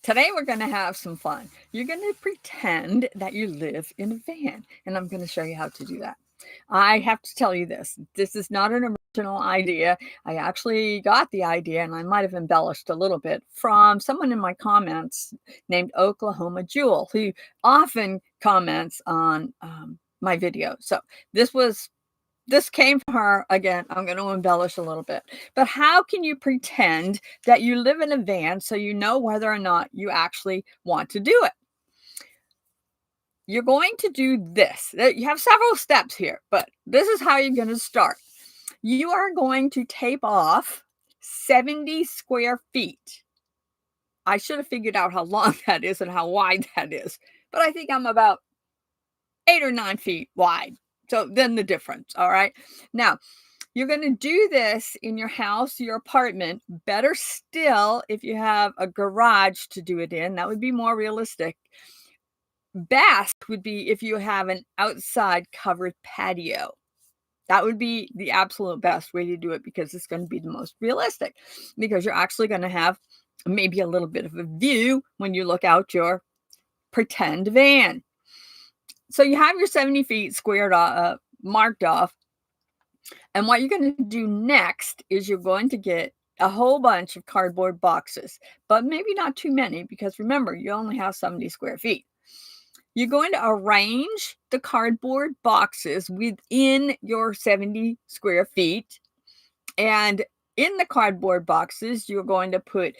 Today we're going to have some fun. You're going to pretend that you live in a van, and I'm going to show you how to do that. I have to tell you this. This is not an original idea. I actually got the idea, and I might have embellished a little bit, from someone in my comments named Oklahoma Jewel, who often comments on my videos. So this came from her. Again, I'm going to embellish a little bit. But how can you pretend that you live in a van so you know whether or not you actually want to do it? You're going to do this. You have several steps here, but this is how you're going to start. You are going to tape off 70 square feet. I should have figured out how long that is and how wide that is, but I think I'm about 8 or 9 feet wide. So then the difference, all right? Now, you're going to do this in your house, your apartment. Better still, if you have a garage to do it in, that would be more realistic. Best would be if you have an outside covered patio. That would be the absolute best way to do it, because it's going to be the most realistic, because you're actually going to have maybe a little bit of a view when you look out your pretend van. So you have your 70 feet squared marked off. And what you're going to do next is you're going to get a whole bunch of cardboard boxes, but maybe not too many, because remember, you only have 70 square feet. You're going to arrange the cardboard boxes within your 70 square feet. And in the cardboard boxes, you're going to put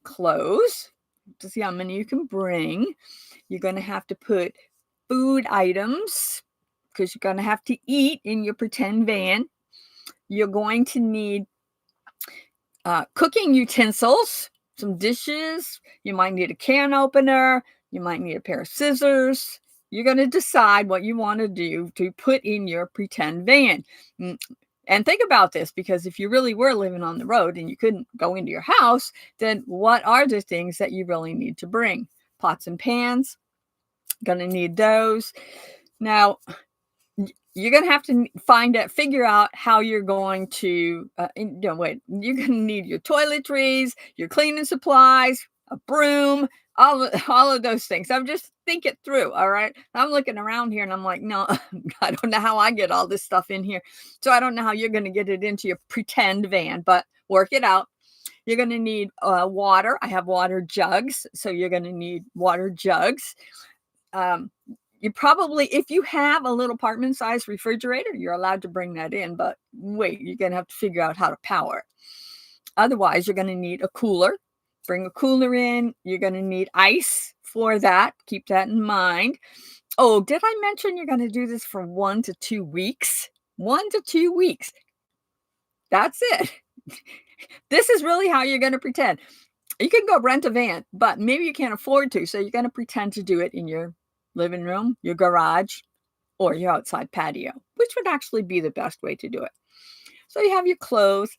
clothes to see how many you can bring. You're going to have to put food items, because you're going to have to eat in your pretend van. You're going to need cooking utensils, some dishes. You might need a can opener. You might need a pair of scissors. You're going to decide what you want to do to put in your pretend van. And think about this, because if you really were living on the road and you couldn't go into your house, then what are the things that you really need to bring? Pots and pans. Going to need those. Now, you're going to have to figure out how you're going to, you're going to need your toiletries, your cleaning supplies, a broom, all of those things. So just think it through, all right? I'm looking around here and I'm like, no, I don't know how I get all this stuff in here. So I don't know how you're going to get it into your pretend van, but work it out. You're going to need water. I have water jugs, so you're going to need water jugs. You probably, if you have a little apartment-sized refrigerator, you're allowed to bring that in, but wait, you're going to have to figure out how to power it. Otherwise, you're going to need a cooler. Bring a cooler in. You're going to need ice for that. Keep that in mind. Oh, did I mention you're going to do this for 1 to 2 weeks? 1 to 2 weeks. That's it. This is really how you're going to pretend. You can go rent a van, but maybe you can't afford to, so you're going to pretend to do it in your living room, your garage, or your outside patio, which would actually be the best way to do it. So you have your clothes.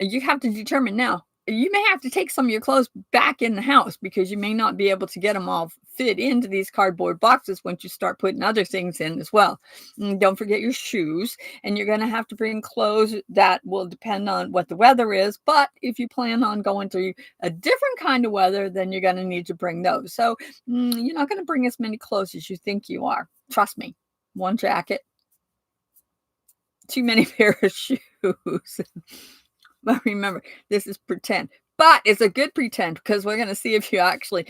You have to determine now. You may have to take some of your clothes back in the house, because you may not be able to get them all fit into these cardboard boxes once you start putting other things in as well. And don't forget your shoes. And you're going to have to bring clothes that will depend on what the weather is. But if you plan on going through a different kind of weather, then you're going to need to bring those. So you're not going to bring as many clothes as you think you are. Trust me. One jacket. Too many pair of shoes. But remember, this is pretend. But it's a good pretend, because we're going to see if you actually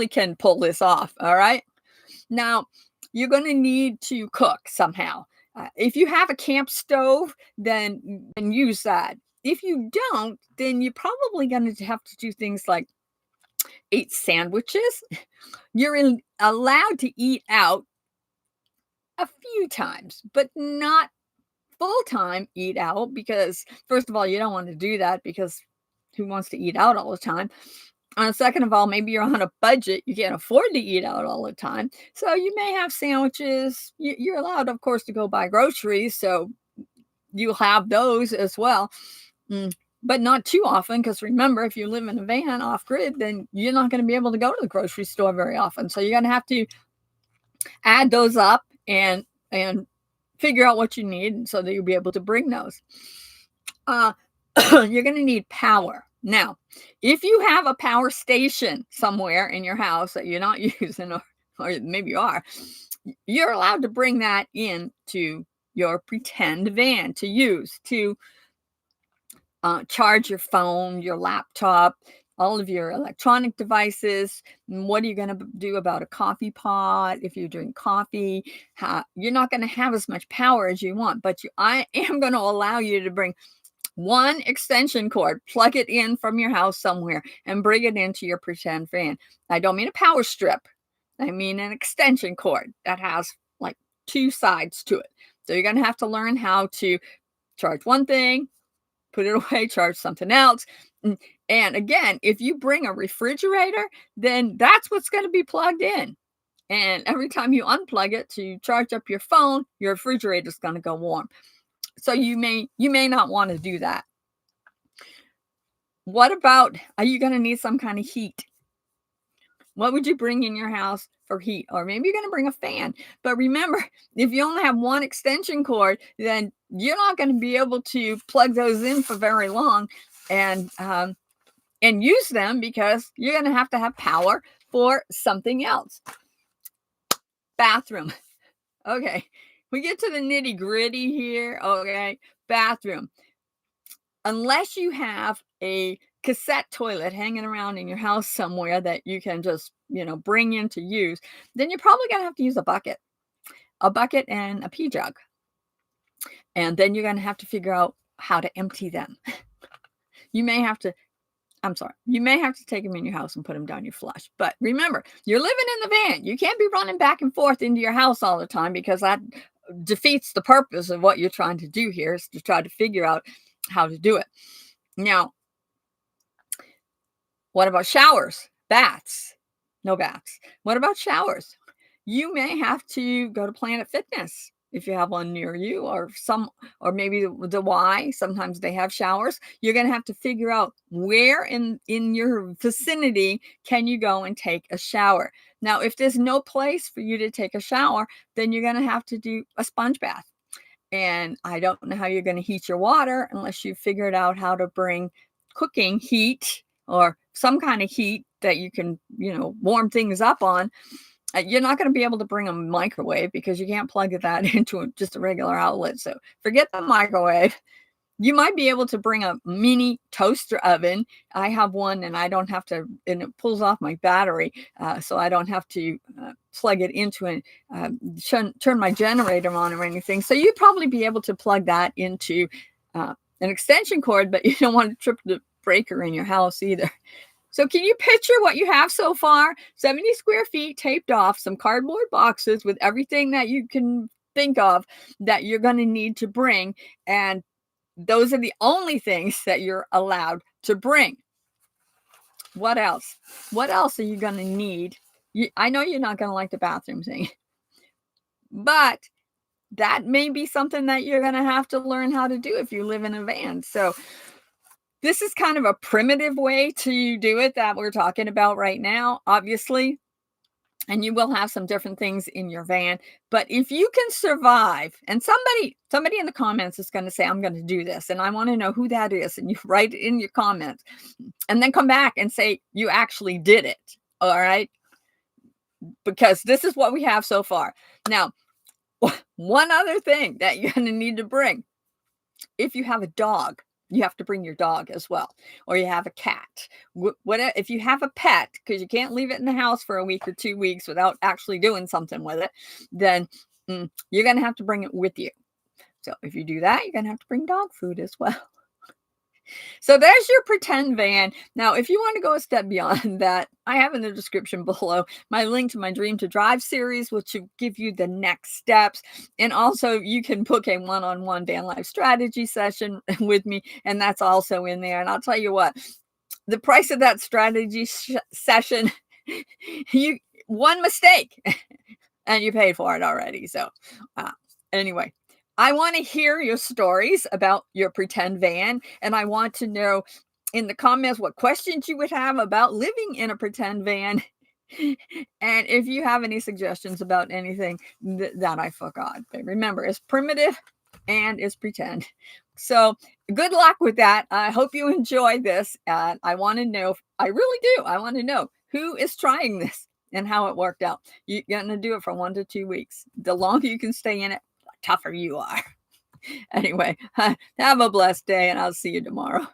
can pull this off. All right. Now, you're going to need to cook somehow. If you have a camp stove, then use that. If you don't, then you're probably going to have to do things like eat sandwiches. You're allowed to eat out a few times, but not full-time eat out, because first of all, you don't want to do that, because who wants to eat out all the time? Second of all, maybe you're on a budget. You can't afford to eat out all the time. So you may have sandwiches. You're allowed, of course, to go buy groceries. So you'll have those as well. But not too often, because remember, if you live in a van off-grid, then you're not going to be able to go to the grocery store very often. So you're going to have to add those up and figure out what you need so that you'll be able to bring those. You're going to need power. Now, if you have a power station somewhere in your house that you're not using, or maybe you are, you're allowed to bring that in to your pretend van to use to charge your phone, your laptop, all of your electronic devices. What are you going to do about a coffee pot if you drink coffee? You're not going to have as much power as you want, but I am going to allow you to bring one extension cord, plug it in from your house somewhere, and bring it into your pretend fan. I don't mean a power strip. I mean an extension cord that has like two sides to it. So you're going to have to learn how to charge one thing, put it away, charge something else. And again, if you bring a refrigerator, then that's what's going to be plugged in. And every time you unplug it to charge up your phone, your refrigerator is going to go warm. So you may not want to do that. What about, are you going to need some kind of heat? What would you bring in your house for heat? Or maybe you're going to bring a fan. But remember, if you only have one extension cord, then you're not going to be able to plug those in for very long and use them, because you're going to have power for something else. Bathroom. Okay, we get to the nitty gritty here. Okay, bathroom. Unless you have a cassette toilet hanging around in your house somewhere that you can just, bring in to use, then you're probably going to have to use a bucket and a pee jug. And then you're going to have to figure out how to empty them. You may have to take them in your house and put them down your flush. But remember, you're living in the van. You can't be running back and forth into your house all the time, because that defeats the purpose of what you're trying to do here, is to try to figure out how to do it. Now, what about showers? Baths? No baths. What about showers? You may have to go to Planet Fitness if you have one near you, or maybe the Y. Sometimes they have showers. You're going to have to figure out where in your vicinity can you go and take a shower. Now, if there's no place for you to take a shower, then you're going to have to do a sponge bath. And I don't know how you're going to heat your water unless you figured out how to bring cooking heat or some kind of heat that you can, warm things up on. You're not going to be able to bring a microwave, because you can't plug that into just a regular outlet. So forget the microwave. You might be able to bring a mini toaster oven. I have one, and I don't have to, and it pulls off my battery, so I don't have to plug it into it, turn my generator on or anything. So you'd probably be able to plug that into an extension cord, but you don't want to trip the breaker in your house either. So can you picture what you have so far? 70 square feet taped off, some cardboard boxes with everything that you can think of that you're going to need to bring. And those are the only things that you're allowed to bring. What else? What else are you going to need? I know you're not going to like the bathroom thing, but that may be something that you're going to have to learn how to do if you live in a van. So this is kind of a primitive way to do it that we're talking about right now, obviously. And you will have some different things in your van. But if you can survive, and somebody in the comments is going to say, I'm going to do this, and I want to know who that is. And you write it in your comments, and then come back and say you actually did it. All right. Because this is what we have so far. Now, one other thing that you're going to need to bring, if you have a dog, you have to bring your dog as well, or you have a cat. If you have a pet, because you can't leave it in the house for a week or 2 weeks without actually doing something with it, then you're going to have to bring it with you. So if you do that, you're going to have to bring dog food as well. So there's your pretend van. Now, if you want to go a step beyond that, I have in the description below my link to my Dream to Drive series, which will give you the next steps. And also you can book a one-on-one van life strategy session with me. And that's also in there. And I'll tell you what, the price of that strategy session, one mistake and you paid for it already. So anyway, I want to hear your stories about your pretend van, and I want to know in the comments what questions you would have about living in a pretend van, and if you have any suggestions about anything that I forgot. But remember, it's primitive and it's pretend. So good luck with that. I hope you enjoy this. And I want to know, I really do. I want to know who is trying this and how it worked out. You're going to do it for 1 to 2 weeks. The longer you can stay in it, the tougher you are. Anyway, have a blessed day, and I'll see you tomorrow.